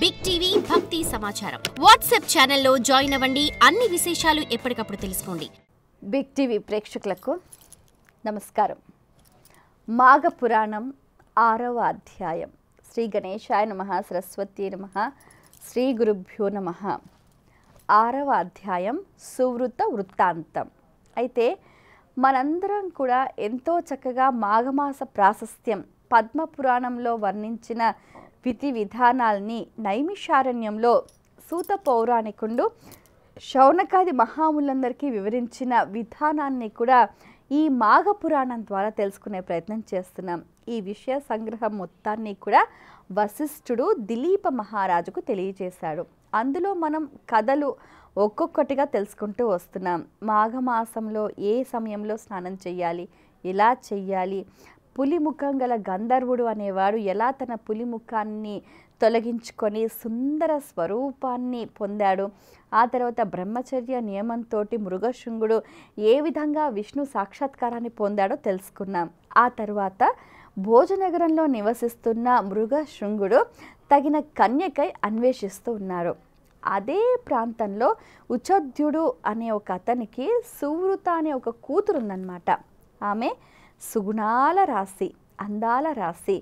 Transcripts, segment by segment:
Big TV భక్తి సమాచారం WhatsApp ఛానల్లో జాయిన్ అవ్వండి. అన్ని విశేషాలు ఎప్పటికప్పుడు తెలుసుకోండి. బిగ్ టీవీ ప్రేక్షకులకు నమస్కారం. మాఘ పురాణం 6వ అధ్యాయం. శ్రీ గణేశాయ నమః, సరస్వతీ నమః, శ్రీ గురుభ్యో నమః. 6వ అధ్యాయం సువృత వృత్తాంతం. అయితే మనందరం కూడా ఎంతో చక్కగా మాఘమాస ప్రాశస్త్యం పద్మపురాణంలో వర్ణించిన విధి విధానాల్ని నైమిషారణ్యంలో సూత పౌరాణికుడు శౌనకాది మహాములందరికీ వివరించిన విధానాన్ని కూడా ఈ మాఘ పురాణం ద్వారా తెలుసుకునే ప్రయత్నం చేస్తున్నాం. ఈ విషయ సంగ్రహం మొత్తాన్ని కూడా వశిష్ఠుడు దిలీప మహారాజుకు తెలియజేశాడు. అందులో మనం కథలు ఒక్కొక్కటిగా తెలుసుకుంటూ వస్తున్నాం. మాఘమాసంలో ఏ సమయంలో స్నానం చేయాలి, ఎలా చెయ్యాలి, పులిముఖం గల గంధర్వుడు అనేవాడు ఎలా తన పులిముఖాన్ని తొలగించుకొని సుందర స్వరూపాన్ని పొందాడు, ఆ తర్వాత బ్రహ్మచర్య నియమంతో మృగశృంగుడు ఏ విధంగా విష్ణు సాక్షాత్కారాన్ని పొందాడో తెలుసుకున్నాం. ఆ తర్వాత భోజనగరంలో నివసిస్తున్న మృగశృంగుడు తగిన కన్యకై అన్వేషిస్తూ ఉన్నారు. అదే ప్రాంతంలో ఉచధ్యుడు అనే ఒక అతనికి సువృత అనే ఒక కూతురు ఉందన్నమాట. ఆమె సుగుణాల రాశి, అందాల రాశి,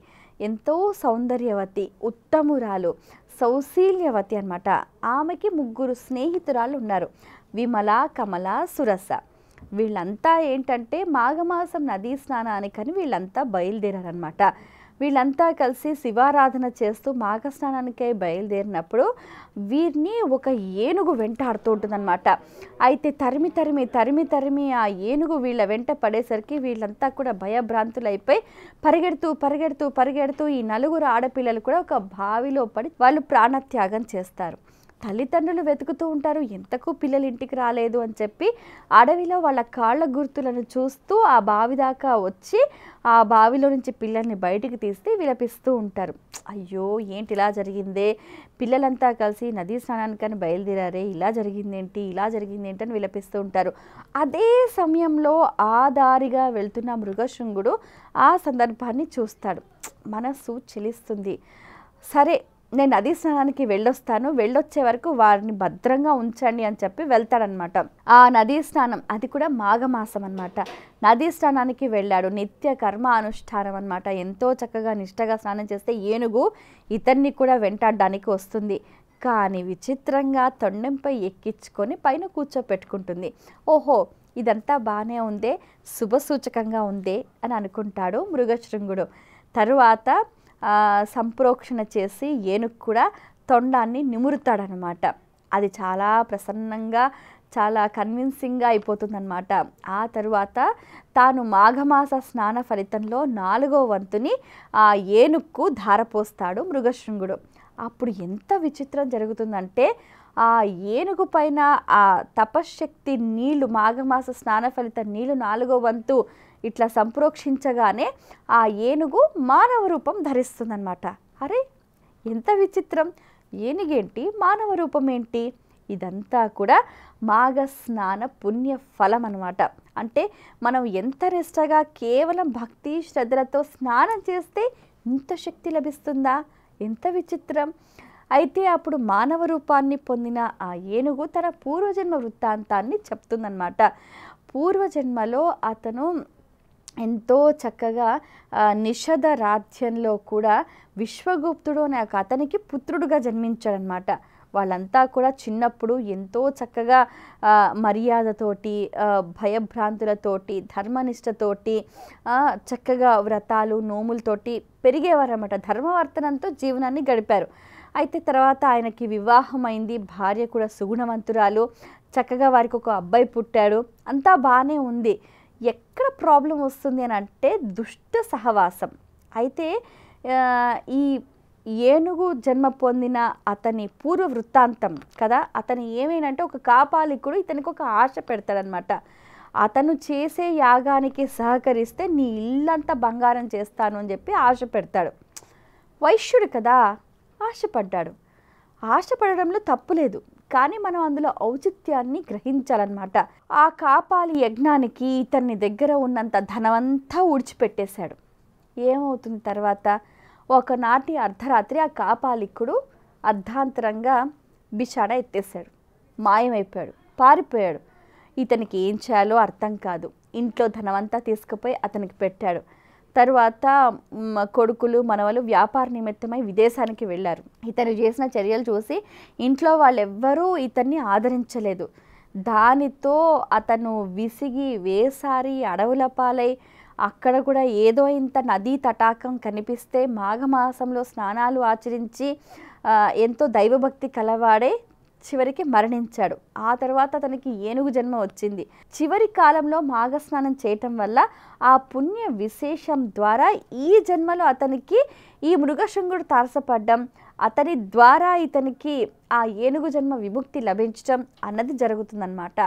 ఎంతో సౌందర్యవతి, ఉత్తమురాలు, సౌశీల్యవతి అన్నమాట. ఆమెకి 3 స్నేహితురాలు ఉన్నారు, విమల, కమల, సురస. వీళ్ళంతా ఏంటంటే మాఘమాసం నదీ స్నానానికని వీళ్ళంతా బయలుదేరారనమాట. వీళ్ళంతా కలిసి శివారాధన చేస్తూ మాఘ స్నానానికై బయలుదేరినప్పుడు వీరిని ఒక ఏనుగు వెంటాడుతూ ఉంటుందన్నమాట. అయితే తరిమి ఆ ఏనుగు వీళ్ళ వెంట పడేసరికి వీళ్ళంతా కూడా భయభ్రాంతులైపోయి పరిగెడుతూ ఈ 4 ఆడపిల్లలు కూడా ఒక బావిలో పడి వాళ్ళు ప్రాణత్యాగం చేస్తారు. తల్లిదండ్రులు వెతుకుతూ ఉంటారు, ఎంతకు పిల్లలు ఇంటికి రాలేదు అని చెప్పి అడవిలో వాళ్ళ కాళ్ళ గుర్తులను చూస్తూ ఆ బావి దాకా వచ్చి ఆ బావిలో నుంచి పిల్లల్ని బయటికి తీస్తే విలపిస్తూ ఉంటారు. అయ్యో ఏంటి ఇలా జరిగిందే, పిల్లలంతా కలిసి నదీ స్నానానికని బయలుదేరారే, ఇలా జరిగిందేంటి అని విలపిస్తూ ఉంటారు. అదే సమయంలో ఆ దారిగా వెళ్తున్న మృగశృంగుడు ఆ సందర్భాన్ని చూస్తాడు. మనసు చెలిస్తుంది. సరే, నేను నదీ స్నానానికి వెళ్ళొచ్చే వరకు వారిని భద్రంగా ఉంచండి అని చెప్పి వెళ్తాడనమాట. ఆ నదీ స్నానం అది కూడా మాఘమాసం అనమాట. నదీ స్నానానికి వెళ్ళాడు. నిత్య కర్మ అనుష్ఠానం అనమాట. ఎంతో చక్కగా నిష్టగా స్నానం చేస్తే ఏనుగు ఇతన్ని కూడా వెంటాడడానికి వస్తుంది. కానీ విచిత్రంగా తొండంపై ఎక్కించుకొని పైన కూర్చోపెట్టుకుంటుంది. ఓహో, ఇదంతా బాగానే ఉందే, శుభసూచకంగా ఉందే అని అనుకుంటాడు మృగశృంగుడు. తరువాత సంప్రోక్షణ చేసి ఏనుగు కూడా తొండాన్ని నిమురుతాడనమాట. అది చాలా ప్రసన్నంగా, చాలా కన్విన్సింగ్గా అయిపోతుందన్నమాట. ఆ తరువాత తాను మాఘమాస స్నాన ఫలితంలో 4వ వంతుని ఆ ఏనుగుకు ధారపోస్తాడు మృగశృంగుడు. అప్పుడు ఎంత విచిత్రం జరుగుతుందంటే ఆ ఏనుగు పైన ఆ తపశ్శక్తి నీళ్లు, మాఘమాస స్నాన ఫలిత నీళ్లు 4వ వంతు ఇట్లా సంప్రోక్షించగానే ఆ ఏనుగు మానవ రూపం ధరిస్తుందన్నమాట. అరే ఎంత విచిత్రం, ఏనుగేంటి, మానవ రూపం ఏంటి? ఇదంతా కూడా మాఘ స్నాన పుణ్య ఫలం అన్నమాట. అంటే మనం ఎంత నిష్టగా కేవలం భక్తి శ్రద్ధలతో స్నానం చేస్తే ఇంత శక్తి లభిస్తుందా, ఎంత విచిత్రం. అయితే అప్పుడు మానవ రూపాన్ని పొందిన ఆ ఏనుగు తన పూర్వజన్మ వృత్తాంతాన్ని చెప్తుందన్నమాట. పూర్వజన్మలో అతను ఎంతో చక్కగా నిషధ రాజ్యంలో కూడా విశ్వగుప్తుడు అనే ఒక అతనికి పుత్రుడుగా జన్మించాడనమాట. వాళ్ళంతా కూడా చిన్నప్పుడు ఎంతో చక్కగా మర్యాదతోటి, భయభ్రాంతులతోటి, ధర్మనిష్టతోటి, చక్కగా వ్రతాలు నోములతోటి పెరిగేవారన్నమాట. ధర్మవర్తనంతో జీవనాన్ని గడిపారు. అయితే తర్వాత ఆయనకి వివాహమైంది, భార్య కూడా సుగుణవంతురాలు, చక్కగా వారికి ఒక అబ్బాయి పుట్టాడు, అంతా బాగానే ఉంది. ఎక్కడ ప్రాబ్లం వస్తుంది అని అంటే దుష్ట సహవాసం. అయితే ఈ ఏనుగు జన్మ పొందిన అతని పూర్వ వృత్తాంతం కదా, అతను ఏమైనంటే ఒక కాపాలికుడు ఇతనికి ఒక ఆశ పెడతాడనమాట. అతను చేసే యాగానికి సహకరిస్తే నీ ఇల్లంతా బంగారం చేస్తాను అని చెప్పి ఆశ పెడతాడు. వైశ్యుడు కదా, ఆశపడ్డాడు. ఆశపడడంలో తప్పులేదు, కానీ మనం అందులో ఔచిత్యాన్ని గ్రహించాలన్నమాట. ఆ కాపాలి యజ్ఞానికి ఇతన్ని దగ్గర ఉన్నంత ధనమంతా ఊడ్చిపెట్టేశాడు. ఏమవుతుంది తర్వాత, ఒకనాటి అర్ధరాత్రి ఆ కాపాలికుడు అర్ధాంతరంగా బిచాడా ఎత్తేసాడు, మాయమైపోయాడు, పారిపోయాడు. ఇతనికి ఏం చేయాలో అర్థం కాదు. ఇంట్లో ధనమంతా తీసుకుపోయి అతనికి పెట్టాడు. తర్వాత కొడుకులు మనవలు వ్యాపార నిమిత్తమై విదేశానికి వెళ్ళారు. ఇతను చేసిన చర్యలు చూసి ఇంట్లో వాళ్ళెవ్వరూ ఇతన్ని ఆదరించలేదు. దానితో అతను విసిగి వేసారి అడవుల పాలై అక్కడ కూడా ఏదో ఇంత నదీ తటాకం కనిపిస్తే మాఘమాసంలో స్నానాలు ఆచరించి ఎంతో దైవభక్తి కలవాడే చివరికి మరణించాడు. ఆ తర్వాత అతనికి ఏనుగు జన్మ వచ్చింది. చివరి కాలంలో మాఘస్నానం చేయటం వల్ల ఆ పుణ్య విశేషం ద్వారా ఈ జన్మలో అతనికి ఈ మృగశృంగుడు తారసపడ్డం, అతని ద్వారా ఇతనికి ఆ ఏనుగు జన్మ విముక్తి లభించడం అన్నది జరుగుతుందన్నమాట.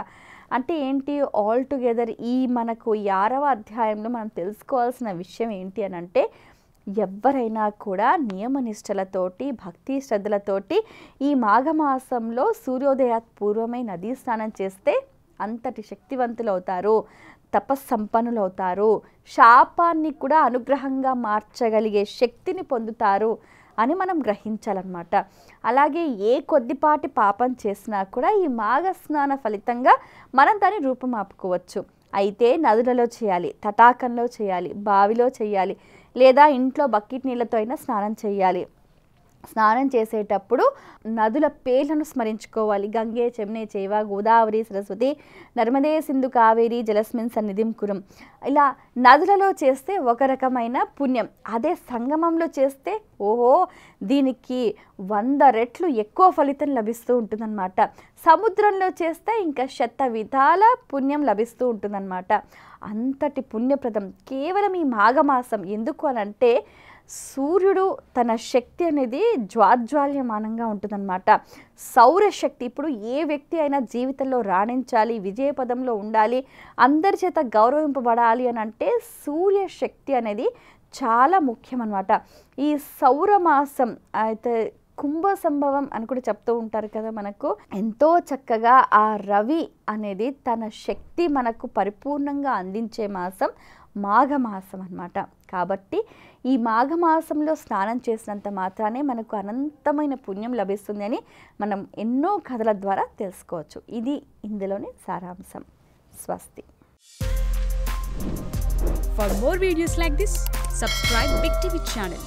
అంటే ఏంటి, ఆల్ టుగెదర్ ఈ మనకు 6వ అధ్యాయంలో మనం తెలుసుకోవాల్సిన విషయం ఏంటి అని అంటే, ఎవరైనా కూడా నియమనిష్టలతోటి భక్తి శ్రద్ధలతోటి ఈ మాఘమాసంలో సూర్యోదయాత్ పూర్వమే నదీ స్నానం చేస్తే అంతటి శక్తివంతులు అవుతారు, తపస్సంపన్నులు అవుతారు, శాపాన్ని కూడా అనుగ్రహంగా మార్చగలిగే శక్తిని పొందుతారు అని మనం గ్రహించాలన్నమాట. అలాగే ఏ కొద్దిపాటి పాపం చేసినా కూడా ఈ మాఘస్నాన ఫలితంగా మనం దాన్ని రూపుమాపుకోవచ్చు. అయితే నదులలో చేయాలి, తటాకంలో చేయాలి, బావిలో చేయాలి, లేదా ఇంట్లో బకెట్ నీళ్ళతో అయినా స్నానం చేయాలి. స్నానం చేసేటప్పుడు నదుల పేర్లను స్మరించుకోవాలి. గంగే చమ్నే చైవ గోదావరి సరస్వతి నర్మదే సింధు కావేరి జలస్మిన్ సన్నిధిం కురం. ఇలా నదులలో చేస్తే ఒక రకమైన పుణ్యం. అదే సంగమంలో చేస్తే దీనికి 100 రెట్లు ఎక్కువ ఫలితం లభిస్తూ ఉంటుందన్నమాట. సముద్రంలో చేస్తే ఇంకా 100 విధాల పుణ్యం లభిస్తూ ఉంటుందన్నమాట. అంతటి పుణ్యప్రదం కేవలం ఈ మాఘమాసం. ఎందుకు అనంటే సూర్యుడు తన శక్తి అనేది జ్వాజ్వాల్యమానంగా ఉంటుందన్నమాట. సౌరశక్తి. ఇప్పుడు ఏ వ్యక్తి అయినా జీవితంలో రాణించాలి, విజయపదంలో ఉండాలి, అందరి చేత గౌరవింపబడాలి అని అంటే సూర్యశక్తి అనేది చాలా ముఖ్యమన్నమాట. ఈ సౌరమాసం అయితే కుంభ సంభవం అని కూడా చెప్తూ ఉంటారు కదా. మనకు ఎంతో చక్కగా ఆ రవి అనేది తన శక్తి మనకు పరిపూర్ణంగా అందించే మాసం మాఘమాసం అన్నమాట. కాబట్టి ఈ మాఘమాసంలో స్నానం చేసినంత మాత్రానే మనకు అనంతమైన పుణ్యం లభిస్తుంది అని మనం ఎన్నో కథల ద్వారా తెలుసుకోవచ్చు. ఇది ఇందులోని సారాంశం. స్వస్తి. For more videos like this, subscribe Big TV channel.